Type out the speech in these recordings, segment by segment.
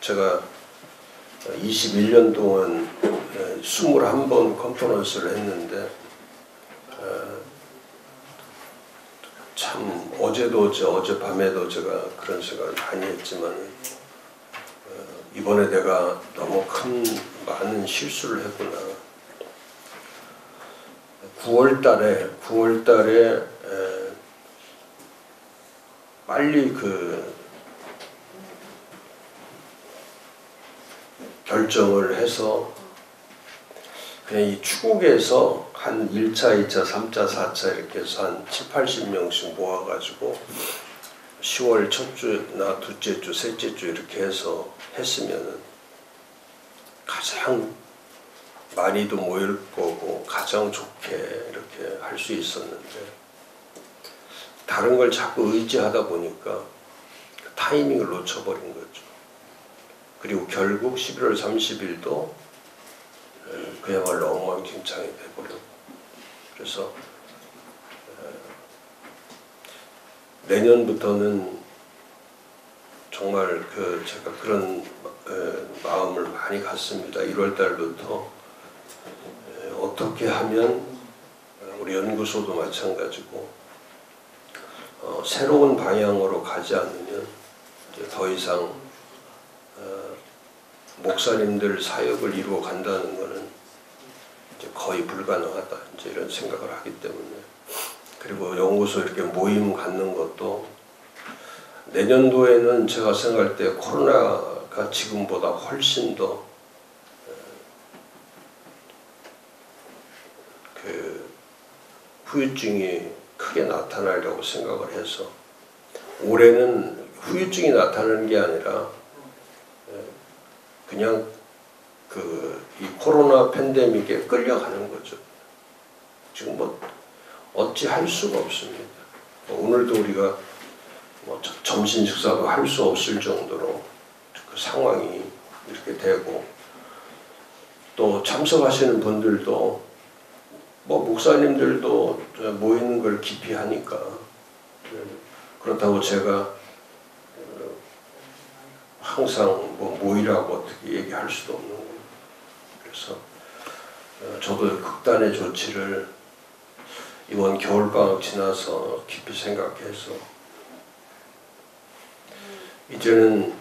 제가 21년 동안 21번 컨퍼런스를 했는데 참 어젯밤에도 제가 그런 생각을 많이 했지만 이번에 내가 너무 많은 실수를 했구나. 9월달에 빨리 결정을 해서 그냥 이 추국에서 한 1차, 2차, 3차, 4차 이렇게 해서 한 7, 80명씩 모아가지고 10월 첫 주나 둘째 주, 셋째 주 이렇게 해서 했으면은 가장 많이도 모일 거고 가장 좋게 이렇게 할 수 있었는데 다른 걸 자꾸 의지하다 보니까 그 타이밍을 놓쳐버린 거죠. 그리고 결국 11월 30일도 그야말로 엉망진창이 돼버렸고 그래서 내년부터는 정말 제가 그런 마음을 많이 갖습니다. 1월 달부터 어떻게 하면 우리 연구소도 마찬가지고 새로운 방향으로 가지 않으면 이제 더 이상 목사님들 사역을 이루어 간다는 것은 이제 거의 불가능하다 이제 이런 생각을 하기 때문에 그리고 연구소 이렇게 모임 갖는 것도 내년도에는 제가 생각할 때 코로나가 지금보다 훨씬 더 후유증이 크게 나타나려고 생각을 해서 올해는 후유증이 나타나는 게 아니라 그냥 이 코로나 팬데믹에 끌려가는 거죠. 지금 어찌 할 수가 없습니다. 오늘도 우리가 점심 식사도 할 수 없을 정도로 그 상황이 이렇게 되고 또 참석하시는 분들도 목사님들도 모이는 걸 기피하니까 그렇다고 제가 항상 모이라고 어떻게 얘기할 수도 없는 거예요. 그래서 저도 극단의 조치를 이번 겨울방학 지나서 깊이 생각해서 이제는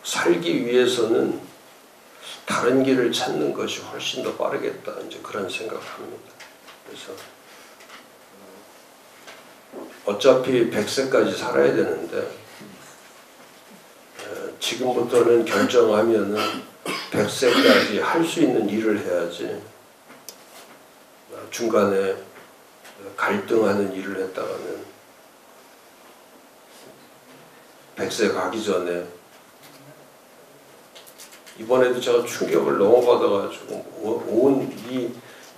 살기 위해서는 다른 길을 찾는 것이 훨씬 더 빠르겠다 이제 그런 생각을 합니다. 그래서 어차피 100세까지 살아야 되는데 지금부터는 결정하면은 100세까지 할 수 있는 일을 해야지 중간에 갈등하는 일을 했다가는 100세 가기 전에 이번에도 제가 충격을 너무 받아가지고 온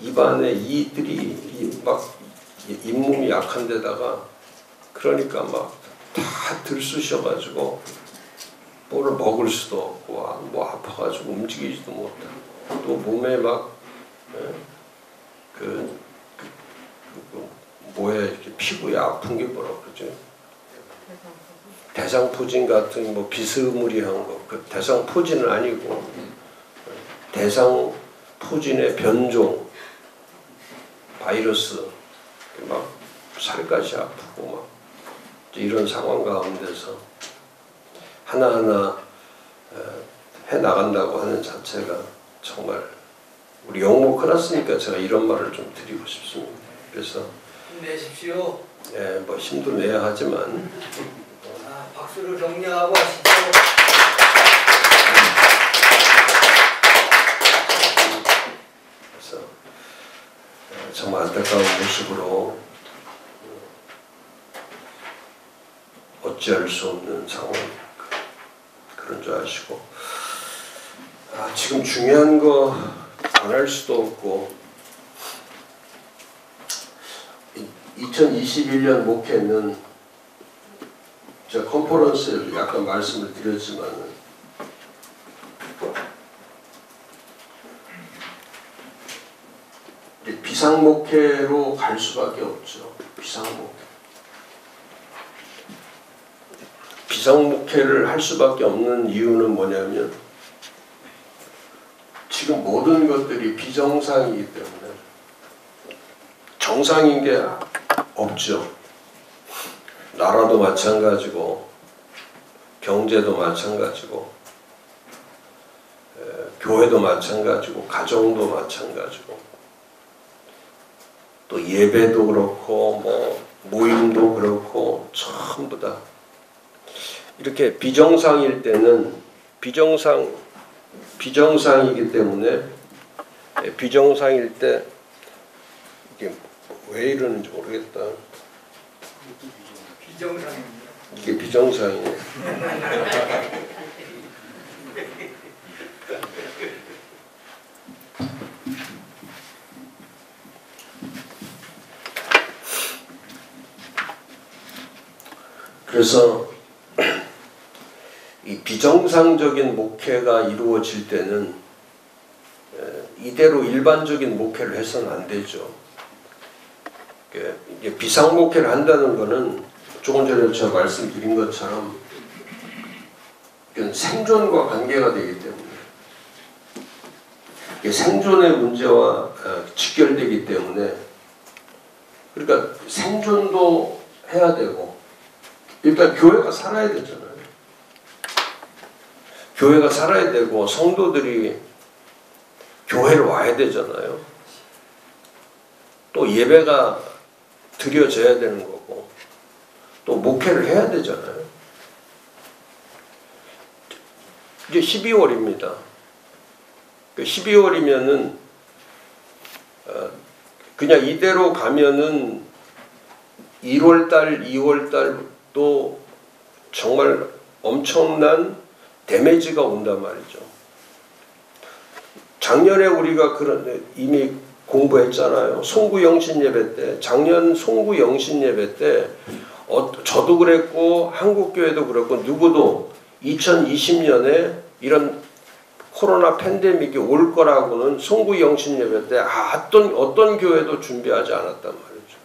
입안에 이들이 막 잇몸이 약한 데다가 그러니까 막 다 들쑤셔가지고 뭐를 먹을 수도 없고 아파가지고 움직이지도 못하고 또 몸에 막 뭐야 이렇게 피부에 아픈 게 뭐라 그러지? 대상포진 같은 비스무리한 거, 그 대상포진은 아니고 대상포진의 변종 바이러스 막 살까지 아프고 막 이런 상황 가운데서 하나하나 해 나간다고 하는 자체가 정말 우리 영모 클났으니까 제가 이런 말을 좀 드리고 싶습니다. 그래서 힘내십시오. 예, 힘도 내야 하지만 박수를 격려하고 하시죠. 그래서 정말 안타까운 모습으로 어찌할 수 없는 상황 그런 줄 아시고 지금 중요한 거 안 할 수도 없고 2021년 목회는 제가 컨퍼런스에도 약간 말씀을 드렸지만 비상목회로 갈 수밖에 없죠. 비상목회. 비상목회를 할 수밖에 없는 이유는 뭐냐면 지금 모든 것들이 비정상이기 때문에 정상인 게 없죠. 나라도 마찬가지고 경제도 마찬가지고 교회도 마찬가지고 가정도 마찬가지고 또 예배도 그렇고 뭐 모임도 그렇고 전부 다 이렇게 비정상일 때는 비정상이기 때문에 비정상일 때 이게 왜 이러는지 모르겠다. 비정상입니다. 이게 비정상이네. 그래서 이 비정상적인 목회가 이루어질 때는 이대로 일반적인 목회를 해서는 안 되죠. 이게 비상 목회를 한다는 것은 조금 전에 제가 말씀드린 것처럼 생존과 관계가 되기 때문에 이게 생존의 문제와 직결되기 때문에 그러니까 생존도 해야 되고 일단 교회가 살아야 되잖아요. 교회가 살아야 되고 성도들이 교회를 와야 되잖아요. 또 예배가 드려져야 되는 거고 또 목회를 해야 되잖아요. 이제 12월입니다. 12월이면은 그냥 이대로 가면은 1월달, 2월달도 정말 엄청난 데미지가 온단 말이죠. 작년에 우리가 이미 공부했잖아요. 송구영신 예배 때, 작년 송구영신 예배 때 저도 그랬고 한국교회도 그랬고 누구도 2020년에 이런 코로나 팬데믹이 올 거라고는 송구영신 예배 때 어떤 교회도 준비하지 않았단 말이죠.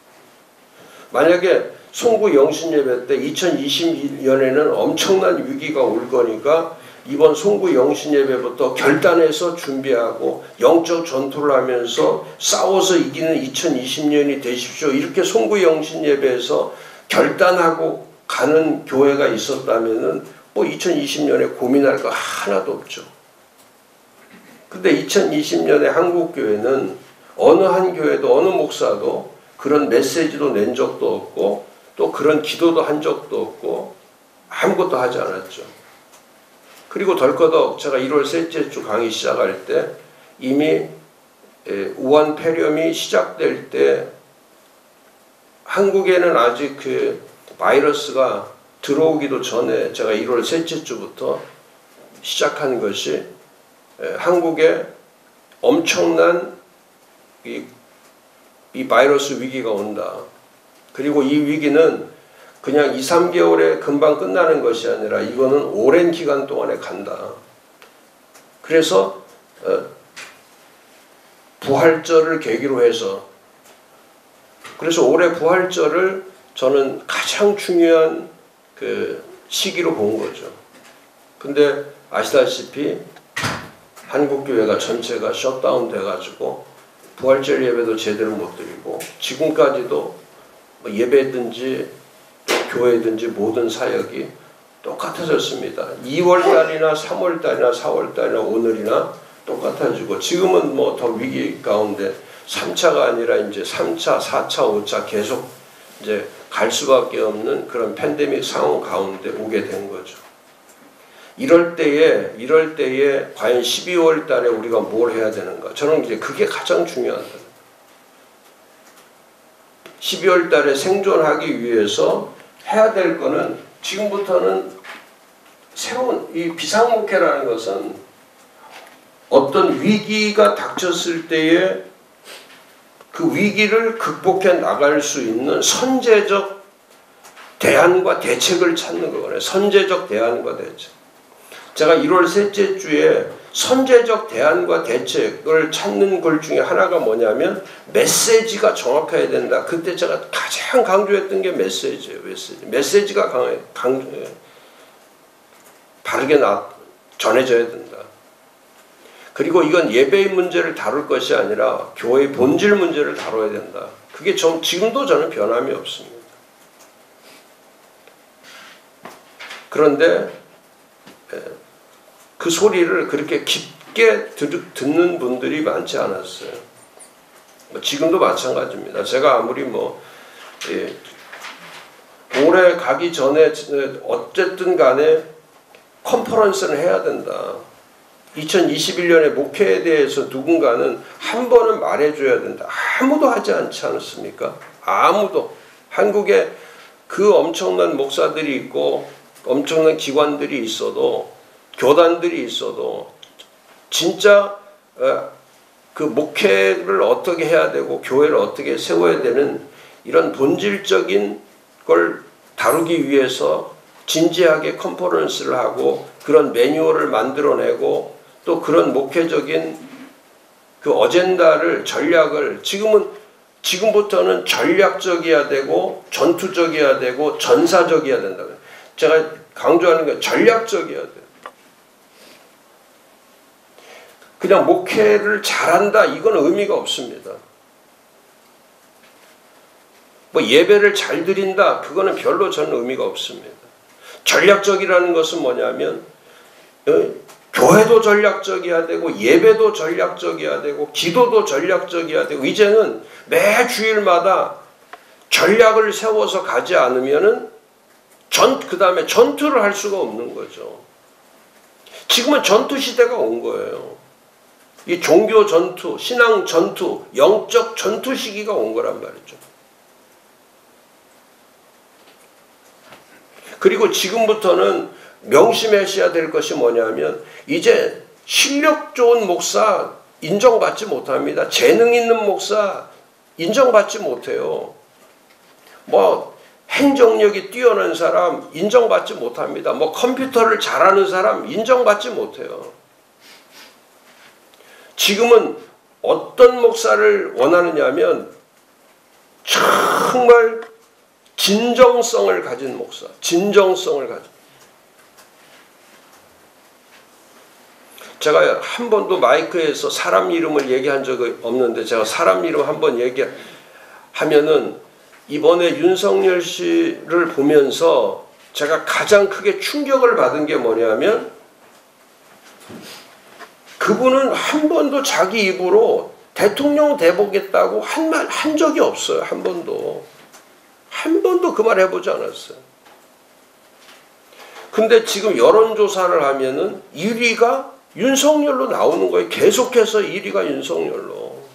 만약에 송구영신 예배 때 2020년에는 엄청난 위기가 올 거니까 이번 송구영신 예배부터 결단해서 준비하고 영적 전투를 하면서 싸워서 이기는 2020년이 되십시오. 이렇게 송구영신 예배에서 결단하고 가는 교회가 있었다면은 뭐 2020년에 고민할 거 하나도 없죠. 근데 2020년에 한국교회는 어느 한 교회도 어느 목사도 그런 메시지도 낸 적도 없고 또 그런 기도도 한 적도 없고 아무것도 하지 않았죠. 그리고 덜커덕 제가 1월 셋째 주 강의 시작할 때 이미 우한 폐렴이 시작될 때 한국에는 아직 그 바이러스가 들어오기도 전에 제가 1월 셋째 주부터 시작한 것이 한국에 엄청난 이 바이러스 위기가 온다. 그리고 이 위기는 그냥 2, 3개월에 금방 끝나는 것이 아니라 이거는 오랜 기간 동안에 간다. 그래서 부활절을 계기로 해서 그래서 올해 부활절을 저는 가장 중요한 그 시기로 본 거죠. 근데 아시다시피 한국교회가 전체가 셧다운 돼가지고 부활절 예배도 제대로 못 드리고 지금까지도 예배든지 교회든지 모든 사역이 똑같아졌습니다. 2월달이나 3월달이나 4월달이나 오늘이나 똑같아지고 지금은 뭐 더 위기 가운데 3차가 아니라 이제 3차, 4차, 5차 계속 이제 갈 수밖에 없는 그런 팬데믹 상황 가운데 오게 된 거죠. 이럴 때에 과연 12월 달에 우리가 뭘 해야 되는가? 저는 이제 그게 가장 중요하다. 12월 달에 생존하기 위해서 해야 될 거는 지금부터는 새로운 이 비상목회라는 것은 어떤 위기가 닥쳤을 때에 그 위기를 극복해 나갈 수 있는 선제적 대안과 대책을 찾는 거거든요. 선제적 대안과 대책. 제가 1월 셋째 주에 선제적 대안과 대책을 찾는 것 중에 하나가 뭐냐면 메시지가 정확해야 된다. 그때 제가 가장 강조했던 게 메시지예요. 메시지가 강조해요. 다르게 전해져야 된다. 그리고 이건 예배의 문제를 다룰 것이 아니라 교회의 본질 문제를 다뤄야 된다. 그게 지금도 저는 변함이 없습니다. 그런데 그 소리를 그렇게 깊게 듣는 분들이 많지 않았어요. 지금도 마찬가지입니다. 제가 아무리 올해 가기 전에 어쨌든 간에 컨퍼런스를 해야 된다. 2021년의 목회에 대해서 누군가는 한 번은 말해줘야 된다. 아무도 하지 않지 않습니까? 아무도. 한국에 그 엄청난 목사들이 있고 엄청난 기관들이 있어도 교단들이 있어도 진짜 그 목회를 어떻게 해야 되고 교회를 어떻게 세워야 되는 이런 본질적인 걸 다루기 위해서 진지하게 컨퍼런스를 하고 그런 매뉴얼을 만들어내고 또 그런 목회적인 그 어젠다를 전략을 지금부터는 전략적이어야 되고 전투적이어야 되고 전사적이어야 된다. 제가 강조하는 건 전략적이어야 돼요. 그냥 목회를 잘한다 이건 의미가 없습니다. 예배를 잘 드린다 그거는 별로 저는 의미가 없습니다. 전략적이라는 것은 뭐냐면 교회도 전략적이어야 되고 예배도 전략적이어야 되고 기도도 전략적이어야 되고 이제는 매 주일마다 전략을 세워서 가지 않으면은 그 다음에 전투를 할 수가 없는 거죠. 지금은 전투 시대가 온 거예요. 이 종교 전투, 신앙 전투, 영적 전투 시기가 온 거란 말이죠. 그리고 지금부터는 명심하셔야 될 것이 뭐냐면 이제 실력 좋은 목사 인정받지 못합니다. 재능 있는 목사 인정받지 못해요. 행정력이 뛰어난 사람 인정받지 못합니다. 컴퓨터를 잘하는 사람 인정받지 못해요. 지금은 어떤 목사를 원하느냐면 정말 진정성을 가진 목사, 진정성을 가진. 제가 한 번도 마이크에서 사람 이름을 얘기한 적이 없는데 제가 사람 이름 한번 얘기하면은 이번에 윤석열 씨를 보면서 제가 가장 크게 충격을 받은 게 뭐냐면 그분은 한 번도 자기 입으로 대통령 돼보겠다고 한 적이 없어요. 한 번도 그 말 해보지 않았어요. 근데 지금 여론조사를 하면은 1위가 윤석열로 나오는 거예요. 계속해서 1위가 윤석열로.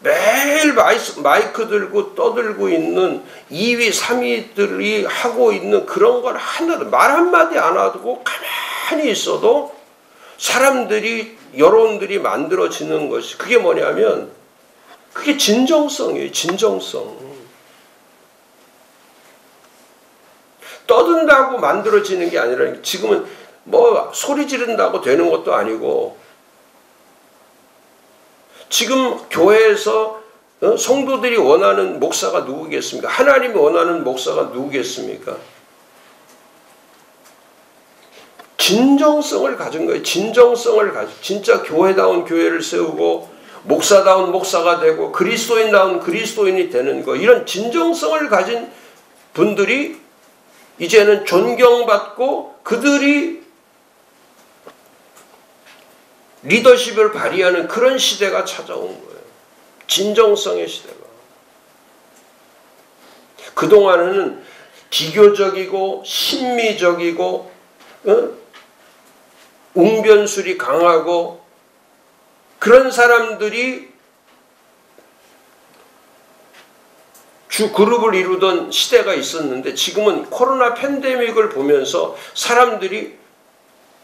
매일 마이크 들고 떠들고 있는 2위, 3위들이 하고 있는 그런 걸 하나도 말 한마디 안 하고 가만히 있어도 여론들이 만들어지는 것이 그게 뭐냐면 그게 진정성이에요. 진정성. 떠든다고 만들어지는 게 아니라 지금은 소리 지른다고 되는 것도 아니고 지금 교회에서 성도들이 원하는 목사가 누구겠습니까? 하나님이 원하는 목사가 누구겠습니까? 진정성을 가진 거예요. 진정성을 가진 진짜 교회다운 교회를 세우고 목사다운 목사가 되고 그리스도인다운 그리스도인이 되는 거 이런 진정성을 가진 분들이 이제는 존경받고 그들이 리더십을 발휘하는 그런 시대가 찾아온 거예요. 진정성의 시대가. 그동안은 기교적이고 신미적이고 웅변술이 강하고 그런 사람들이 주 그룹을 이루던 시대가 있었는데 지금은 코로나 팬데믹을 보면서 사람들이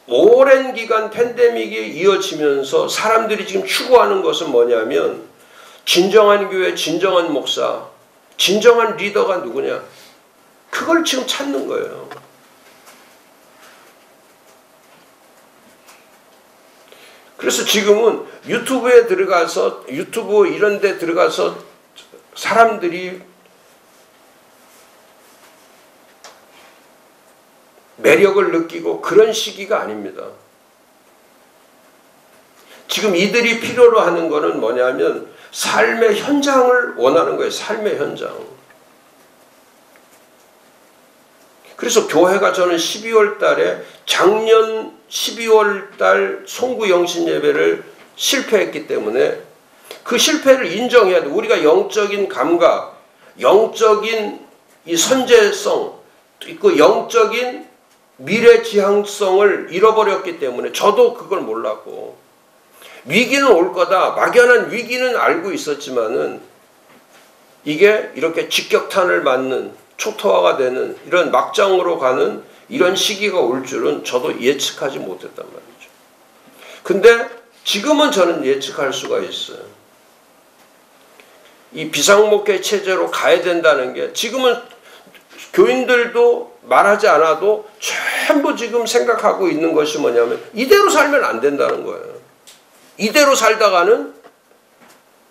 오랜 기간 팬데믹이 이어지면서 사람들이 지금 추구하는 것은 뭐냐면 진정한 교회, 진정한 목사, 진정한 리더가 누구냐? 그걸 지금 찾는 거예요. 그래서 지금은 유튜브 이런 데 들어가서 사람들이 매력을 느끼고 그런 시기가 아닙니다. 지금 이들이 필요로 하는 거는 뭐냐면 삶의 현장을 원하는 거예요. 삶의 현장. 그래서 교회가 저는 12월 달에 작년 12월 달 송구 영신 예배를 실패했기 때문에 그 실패를 인정해야 돼. 우리가 영적인 감각, 영적인 이 선제성, 그 영적인 미래 지향성을 잃어버렸기 때문에 저도 그걸 몰랐고 위기는 올 거다. 막연한 위기는 알고 있었지만은 이게 이렇게 직격탄을 맞는 초토화가 되는 이런 막장으로 가는 이런 시기가 올 줄은 저도 예측하지 못했단 말이죠. 근데 지금은 저는 예측할 수가 있어요. 이 비상목회 체제로 가야 된다는 게 지금은 교인들도 말하지 않아도 전부 지금 생각하고 있는 것이 뭐냐면 이대로 살면 안 된다는 거예요. 이대로 살다가는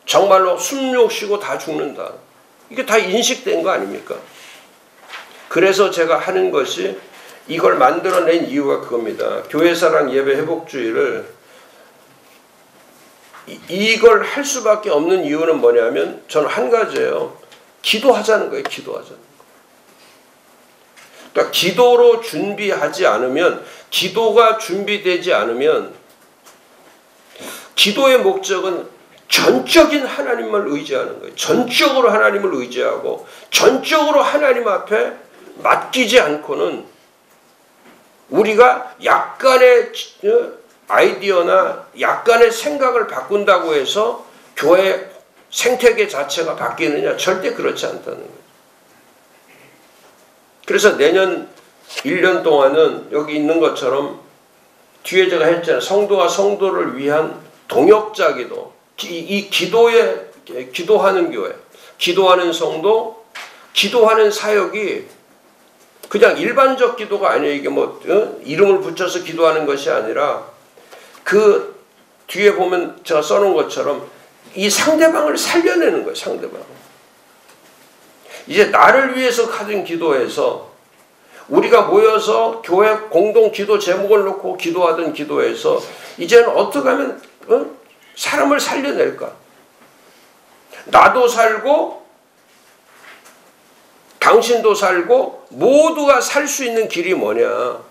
정말로 숨 쉬고 다 죽는다. 이게 다 인식된 거 아닙니까? 그래서 제가 하는 것이 이걸 만들어낸 이유가 그겁니다. 교회사랑 예배 회복주의를 이걸 할 수밖에 없는 이유는 뭐냐면 저는 한 가지예요. 기도하자는 거예요. 기도하자는 거예요. 그러니까 기도로 준비하지 않으면 기도가 준비되지 않으면 기도의 목적은 전적인 하나님을 의지하는 거예요. 전적으로 하나님을 의지하고 전적으로 하나님 앞에 맡기지 않고는 우리가 약간의 아이디어나 약간의 생각을 바꾼다고 해서 교회 생태계 자체가 바뀌느냐? 절대 그렇지 않다는 거예요. 그래서 내년 1년 동안은 여기 있는 것처럼 뒤에 제가 했잖아요. 성도가 성도를 위한 동역자 기도. 이 기도에 기도하는 교회, 기도하는 성도, 기도하는 사역이 그냥 일반적 기도가 아니에요. 이게 뭐 이름을 붙여서 기도하는 것이 아니라 그 뒤에 보면 제가 써놓은 것처럼 이 상대방을 살려내는 거예요. 상대방. 이제 나를 위해서 가진 기도에서 우리가 모여서 교회 공동 기도 제목을 놓고 기도하던 기도에서 이제는 어떻게 하면 사람을 살려낼까? 나도 살고 당신도 살고 모두가 살 수 있는 길이 뭐냐?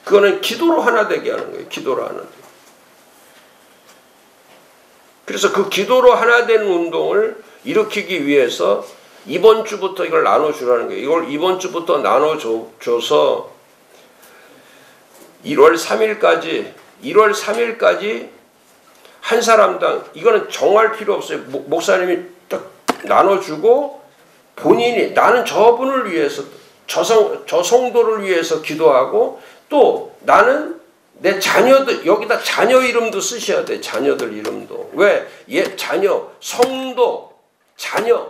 그거는 기도로 하나 되게 하는 거예요. 기도로 하나 되게. 그래서 그 기도로 하나 되는 운동을 일으키기 위해서 이번 주부터 이걸 나눠주라는 거예요. 이걸 이번 주부터 나눠줘서 1월 3일까지 한 사람당, 이거는 정할 필요 없어요. 목사님이 딱 나눠주고 본인이 나는 저분을 위해서 저 성도를 위해서 기도하고 또 나는 내 자녀들, 여기다 자녀 이름도 쓰셔야 돼. 자녀들 이름도. 왜? 자녀, 성도, 자녀.